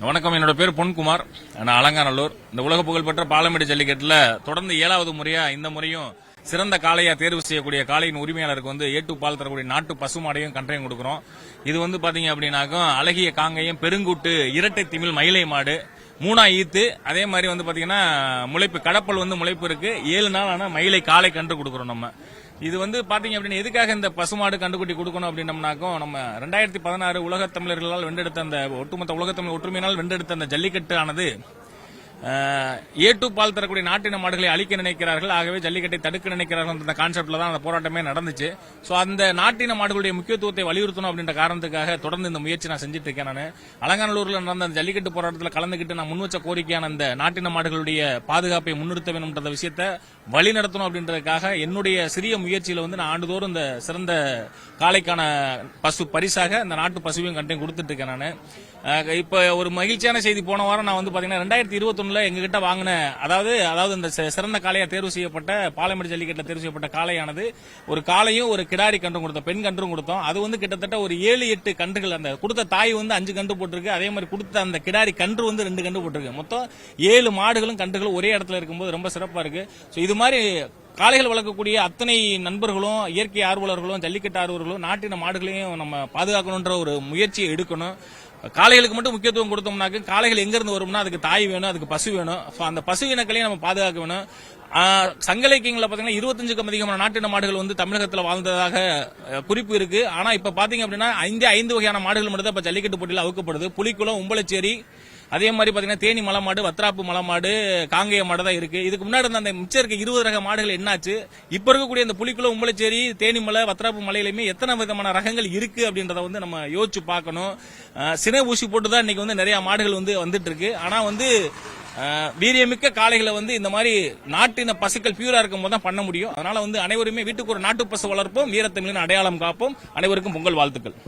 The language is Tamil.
வணக்கம். என்னோட பேர் பொன்குமார். நான் அலங்காநல்லூர். இந்த உலக புகழ்பெற்ற பாலமேடு ஜல்லிக்கட்டுல தொடர்ந்து 7வது முறையா இந்த முறையும் சிறந்த காளையா தேர்வு செய்யக்கூடிய காளையின் உரிமையாளருக்கு ஏட்டு பால் தரக்கூடிய நாட்டு பசுமாடையும் கன்றையும் கொடுக்கிறோம். இது பாத்தீங்க அப்படின்னாக்கும் அழகிய காங்கையும் பெருங்கூட்டு இரட்டை திமிழ் மயிலை மாடு 3 ஈத்து. அதே மாதிரி பாத்தீங்கன்னா முளைப்பு கடப்பல் முளைப்பு இருக்கு. 7 நாள் ஆனா மயிலை காளை கன்று கொடுக்கிறோம். நம்ம இது பாத்தீங்க அப்படின்னா எதுக்காக இந்த பசுமாடு கண்டுக்குட்டி கொடுக்கணும் அப்படின்னம்னாக்கும் நம்ம 2016 உலகத் தமிழர்களால் வென்றெடுத்த அந்த ஒட்டுமொத்த உலகத்தமிழ் ஒற்றுமையினால் வென்றெடுத்த அந்த ஜல்லிக்கட்டு ஆனது ஏட்டு பால் தரக்கூடிய நாட்டின மாடுகளை அழிக்க நினைக்கிறார்கள். ஆகவே ஜல்லிக்கட்டை தடுக்க நினைக்கிறார்கள் என்ற கான்செப்ட்ல தான் அந்த போராட்டமே நடந்துச்சு. சோ அந்த நாட்டின மாடுகளுடைய முக்கியத்துவத்தை வலியுறுத்தணும் அப்படின்ற காரணத்துக்காக தொடர்ந்து இந்த முயற்சி நான் செஞ்சுட்டு இருக்கேன். நான் அலங்காநல்லூர்ல நடந்த அந்த ஜல்லிக்கட்டு போராட்டத்தில் கலந்துகிட்டு நான் முன்வச்ச கோரிக்கையான அந்த நாட்டின மாடுகளுடைய பாதுகாப்பை முன்னிறுத்த வேணும்ன்ற விஷயத்தை வழிநடத்தணும் அப்படின்றதுக்காக என்னுடைய சிறிய முயற்சியில நான் ஆண்டுதோறும் இந்த சிறந்த காளைக்கான பசு பரிசாக இந்த நாட்டு பசுவையும் கண்டையும் கொடுத்துட்டு இருக்கேன். நான் இப்ப ஒரு மகிழ்ச்சியான செய்தி, போன வாரம் நான் பாத்தீங்கன்னா 2021 எங்ககிட்ட வாங்கின அதாவது இந்த சிறந்த காளையா தேர்வு செய்யப்பட்ட பாலமேடு ஜல்லிக்கட்டுல தேர்வு செய்யப்பட்ட காளையானது ஒரு காளையும் ஒரு கிடாரி கன்றும் கொடுத்தோம், பெண் கன்றும் கொடுத்தோம். அது கிட்டத்தட்ட ஒரு 7-8 கன்றுகள், அந்த கொடுத்த தாய் 5 கன்று போட்டிருக்கு. அதே மாதிரி கொடுத்த அந்த கிடாரி கன்று 2 கன்று போட்டிருக்கு. மொத்தம் 7 மாடுகளும் கன்றுகளும் ஒரே இடத்துல இருக்கும்போது ரொம்ப சிறப்பா இருக்கு. இது மாதிரி காளைகள் வளர்க்கக்கூடிய அத்தனை நண்பர்களும், இயற்கை ஆர்வலர்களும், ஜல்லிக்கட்டு ஆர்வலர்களும் நாட்டின மாடுகளையும் நம்ம பாதுகாக்கணும்ன்ற ஒரு முயற்சியை எடுக்கணும். காளைகளுக்கு மட்டும் முக்கியத்துவம் கொடுத்தோம்னாக்க காளைகள் எங்க இருந்து வரும்னா அதுக்கு தாய் வேணும், அதுக்கு பசு வேணும். அந்த பசு இனக்களையும் நம்ம பாதுகாக்க வேணும். சங்க இலக்கியங்கள பாத்தீங்கன்னா 25க்கும் அதிகமான நாட்டின மாடுகள் தமிழகத்தில் வாழ்ந்ததாக குறிப்பு இருக்கு. ஆனா இப்ப பாத்தீங்க அப்படின்னா 5 வகையான மாடுகள் மட்டும் தான் இப்ப ஜல்லிக்கட்டு போட்டியில் அவுக்கப்படுது. புலிக்குளம், உம்பளச்சேரி, அதே மாதிரி பாத்தீங்கன்னா தேனி மலமாடு, வத்ராப்பு மலமாடு, காங்கேய மாடு தான் இருக்கு. இதுக்கு முன்னாடி இருந்த அந்த மிச்சம் இருக்க 20 ரக மாடுகள் என்னாச்சு? இப்ப இருக்கக்கூடிய அந்த புலிக்குளம், உம்பளச்சேரி, தேனி மலை, வத்ராப்பு மலையிலுமே எத்தனை விதமான ரகங்கள் இருக்கு அப்படின்றத நம்ம யோசிச்சு பார்க்கணும். சினை ஊசி போட்டு தான் இன்னைக்கு நிறைய மாடுகள் வந்துட்டு இருக்கு. ஆனா வீரியமிக்க காளைகளை இந்த மாதிரி நாட்டின பசுக்கள் பியூரா இருக்கும் போது தான் பண்ண முடியும். அதனால அனைவருமே வீட்டுக்கு ஒரு நாட்டு பசு வளர்ப்போம், வீரத்தமிழின் அடையாளம் காப்போம். அனைவருக்கும் பொங்கல் வாழ்த்துக்கள்.